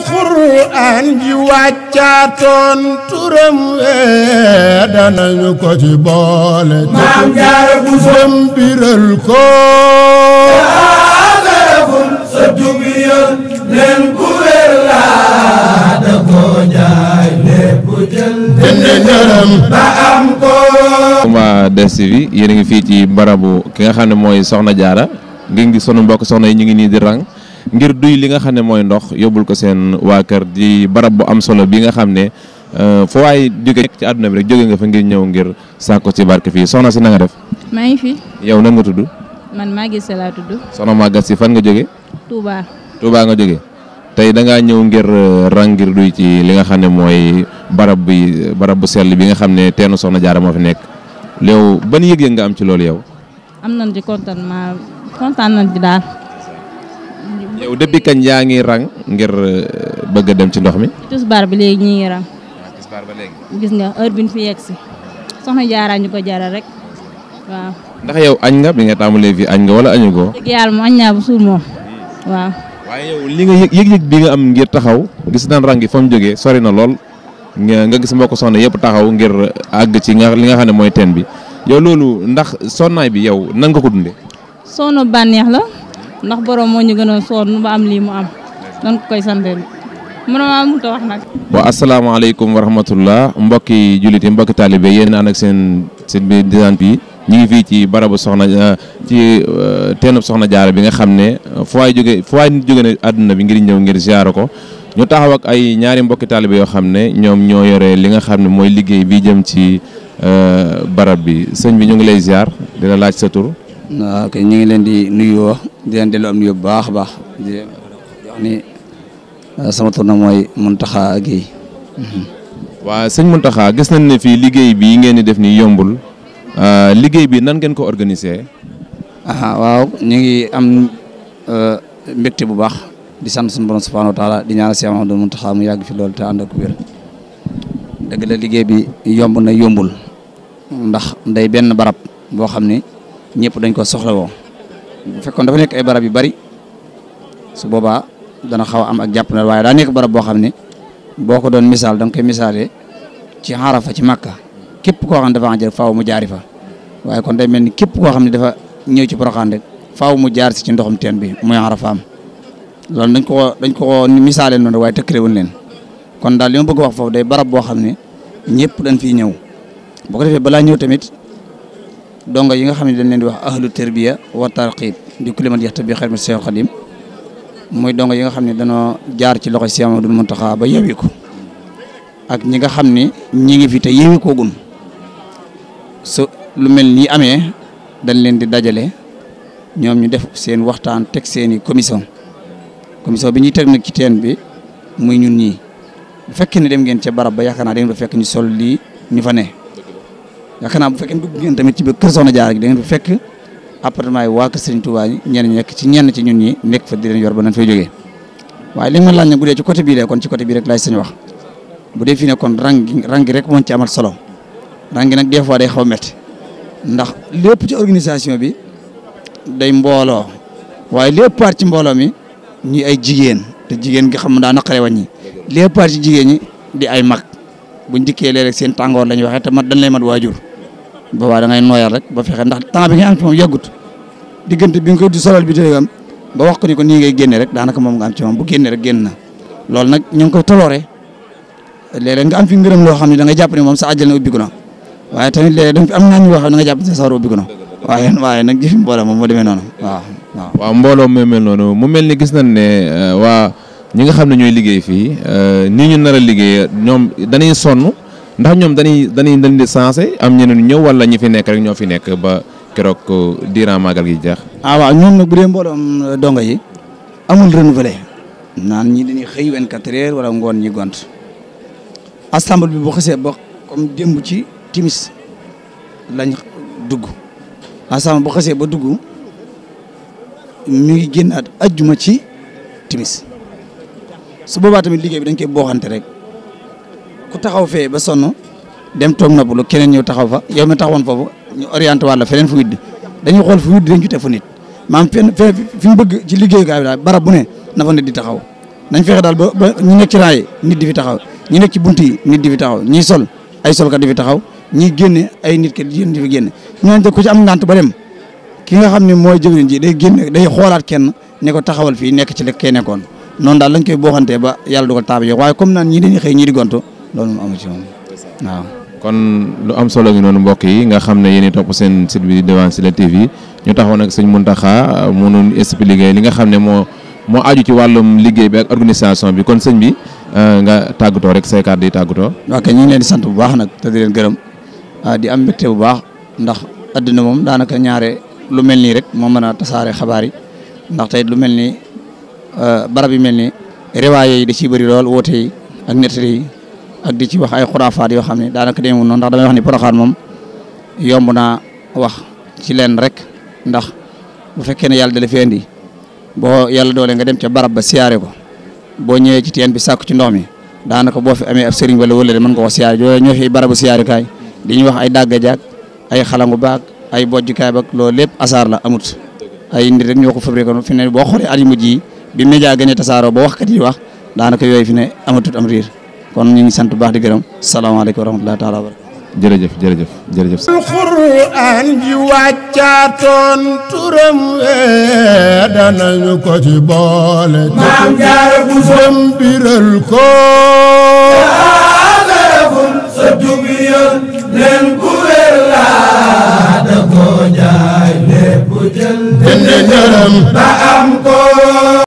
alxuraan ji wàccaatoon turam danañu ko ci boole maam Jaara Buso biral ko sa jubiyoon leen ku wér laa da ko jaay lépp jël dende ngërëm ba am ko. waa DSTV yéen a ngi fii ci barabu ki nga xam ne mooy Soxna Jaara ngeen gis sunu mbokk soxna yi ñu ngi nii di rang ngir duy li nga xam ne mooy ndox yóbbul ko seen waa kër di barab bu am solo bi nga xam ne foo waay jóge ci àdduna bi rek jóge nga fa ngir ñëw ngir sàkko ci barke fii soxna si na nga def. maa ngi fi. yow nan nga tudd. man Maguette Sy laa tudd. soxna Maguette Sy fan nga jóge. Touba. Touba nga jóge tey da ngaa ñëw ngir rang ngir duy ci li nga xam ne mooy barab bu sell bi nga xam ne teenu Soxna Jaara moo fi nekk léew ban yëg-yëg nga am ci loolu yow. am nañ ci kontaan nañ ci daal. yow depuis kañ yaa ngi rang ngir bëgg a dem ci ndox mi. tisbaar bi léegi ñi ngi rang. tisbaar ba léegi. gis nga heure bi ñu fi yegg si Soxna Jaara ñu ko jaral rek waaw. ndax yow añ nga bi nga tàmbalee fii añ nga wala añu ko. dëgg yàlla mu añ naa bu suur moom waaw. waaye yow li nga yëg-yëg bi nga am ngir taxaw gis naan rang gi fa mu jógee sori na lool nga gis mbokk soxna yëpp taxaw ngir àgg ci li nga xam ne mooy teen bi yow loolu ndax sonnaay bi yow nan nga ko dundee. sonn bànneex la ndax borom moo ñu gën a sonn ba am lii mu am dan ko koy sant mënuma mënut a wax nag. waaw asalaamaaleykum wa rahmatullah mbokki jullit yi mbokki taalibe yéen ànd ak seen biir disant bi ñu ngi fii ci barabu soxna ci teenub Soxna Jaara bi nga xam ne fu waay nit jóge ne àdduna bi ngir ñëw ngir ziyaara ko ñu taxaw ak ay ñaari mbokki taalibe yoo xam ne ñoom ñoo yore li nga xam ne mooy liggéey bi jëm ci barab bi sëñ bi ñu ngi lay ziar di la laaj sa tur. waaw kay ñu ngi leen di nuyoo di leen delloo am nuyu bu baax a baax di wax ni sama tur na mooy Muntaxa Guèye. waa sëñ Muntaxa gis nañ ne fii liggéey bi ngeen di def nii yombul liggéey bi nan ngeen ko organiser. waaw ñu ngi am mbégte bu baax di sant suñu borom subhanahu wa taala di ñaanal Cheikh Mahamadou Muntaxa mu yàgg fi loolu te ànd ak wér dëgg la liggéey bi yomb na yombul ndax day benn barab boo xam ne ñëpp dañ ko soxla woo bu fekkoon dafa nekk ay barab yu bari su boobaa dana xaw a am ak jàpp na waaye daa nekk barab boo xam ne boo ko doon misaal da nga koy misaalee ci Arafa ci Makka képp koo xam ne dafa jël faaw mu jaari fa waaye kon day mel ni képp koo xam ne dafa ñëw ci Porokhane rek faaw mu jaar si ci ndoxum teen bi muy Arafa am loolu dañ ko misaalee noonu waaye tëkkalewuñ leen kon daal li ma bëgg wax foofu day barab boo xam ne ñëpp dañ fiy ñëw boo ko defee balaa ñëw tamit dongo yi nga xam ne dañ leen di wax ahlu tarbiya wa tarqib di kuliman yaxta bi xidmati Seex Xadim mooy dongo yi nga xam ne dañoo jaar ci loxo Seex Mamadu Muntaxa ba yewi ko ak ñi nga xam ne ñi ngi fi te yewi ko gun su lu mel nii amee dañ leen di dajale ñoom ñu def seen waxtaan teg seeni commission bi ñuy teg nag ci teen bi muy ñun ñii bu fekkee ne dem ngeen ca barab ba yaakaar naa da ngeen fa fekk ñu sol lii ñu fa ne yaakaar naa bu fekkee dugg ngeen tamit ci biir kër Soxna Jaara gi da ngeen fa fekk appartement yi waa kër Serigne Touba yi ñenn nekk ci ñun ñi nekk fa di leen yor ba nañ fay jógee waaye li nga ma laaj nag bu dee ci côté bii la kon ci côté bii rek laay sañ wax bu dee fii ne kon rang gi rek moo ci amal solo rang gi nag des fois day xaw a métti ndax lépp ci organisation bi day mbooloo waaye lépp part ci mbooloo mi ñi ay jigéen te jigéen gi xam daa naqare wàññi lépp part ci jigéen ñi di ay mag buñ dikkee léeg rek seen tàngoor lañuy waxee te mat dañ lay mat waajur boobaa da ngay nooyal rek ba fexe ndax temps bi nga am ci moom yàggut diggante bi nga koy di solal bi tey am ba wax ko ni ko nii ngay génne rek daanaka moom nga am ci moom bu génne rek génn na loolu nag ñu ngi koy toloore léeg-léeg nga am fi ngërëm loo xam ne da nga jàpp ne moom sa àjjal na ubbi ko na waaye tamit léeg-léeg da nga fi am naa ñu wax da nga jàpp ne sa sawar ubbi ko na waaye nag jëfi mbooloo moom moo demee noonu waaw mbooloo moo mel noonu mu mel ni gis nañ ne waa ñi nga xam ne ñooy liggéey fii ni ñu nar a liggéey ñoom dañuy sonn ndax ñoom dañ di sensé am ñeneen ñëw wala ñi fi nekk rek ñoo fi nekk ba keroog diiran màggal gi jeex. waaw ñoom nag bu dee mbooloom dongo yi amul renouvelé naan ñi dañuy xëy 24 heures wala ngoon ñi gont assemble bi bu xasee ba comme démb ci timis lañ dugg assemble bu xasee ba dugg mi ngi génnaat ajjuma ci timis su boobaa tamit liggéey bi dañ koy booxante rek ku taxaw fee ba sonn dem toog noppalu keneen ñëw taxaw fa yow mi taxawoon foofu ñu orienté wàlla feneen fu widd dañuy xool fu widd dañ ci teg fa nit maam fi mu bëgg ci liggéeyukaay bi daal barab bu ne na fa nit di taxaw nañ fexe daal ba ñi nekk ci raay nit di fi taxaw ñi nekk ci bunt yi nit di fi taxaw ñiy sol ay solkat di fi taxaw ñiy génne ay nit kat di fi génne ñooñu te ku ci am ngant ba dem ki nga xam ne mooy jëwriñ ji day génne day xoolaat kenn ne ko taxawal fii nekk ci la kee nekkoon noonu daal lañ koy booxantee ba yàlla dugal taaba yo waaye comme naan ñii dañuy xëy ñii di gonto loolu moom amu ci moom waaw. kon lu am solo gi noonu mbokk yi nga xam ne yéen a topp seen site bi Devant Sylla TV ñu taxawoon ak sëñ Mountakha mu nu expliqué li nga xam ne moo aju ci wàllum liggéey bi ak organisation bi kon sëñ bi nga tàggatoo rek say kàddu di tàggatoo. ok ñu ngi leen di sant bu baax nag te di leen gërëm di am mbégte bu baax ndax adduna moom daanaka ñaare lu mel nii rek moo mën a tasaare xabaar yi ndax tey lu mel ni barab yi mel ni riwaaye yi da ciy bëri lool woote yi ak nettali yi ak di ci wax ay xuraafaat yoo xam ne daanaka demeewul noonu ndax damay wax ni Porokhane moom yomb naa wax ci leen rek ndax bu fekkee ne yàlla da la fi indi boo yàlla doole nga dem ca barab ba siyaare ko boo ñëwee ci teen bi sàkku ci ndox mi daanaka boo fi amee ab sëriñ wala de mën nga ko siyaare yooyu ñoo fi barabu siyaare kaay di ñuy wax ay dàgga jaag ay xalangu baag ay bojjukaay baag loolu lépp asaar la amut ay nit rek ñoo ko fabriqué fi ne boo xoolee at yu mujj yi bi média gën a tasaaroo ba waxkat yi wax daanaka yooyu fi ne amatut am riir kon ñu ngi sant bu baax di gërëm salaamaaleykum wa rahmatullahi taala wa barakatuh. jërëjëf alxuraan ji wàccaatoon turam wee danañu ko ci boole maam jaara bu biral ko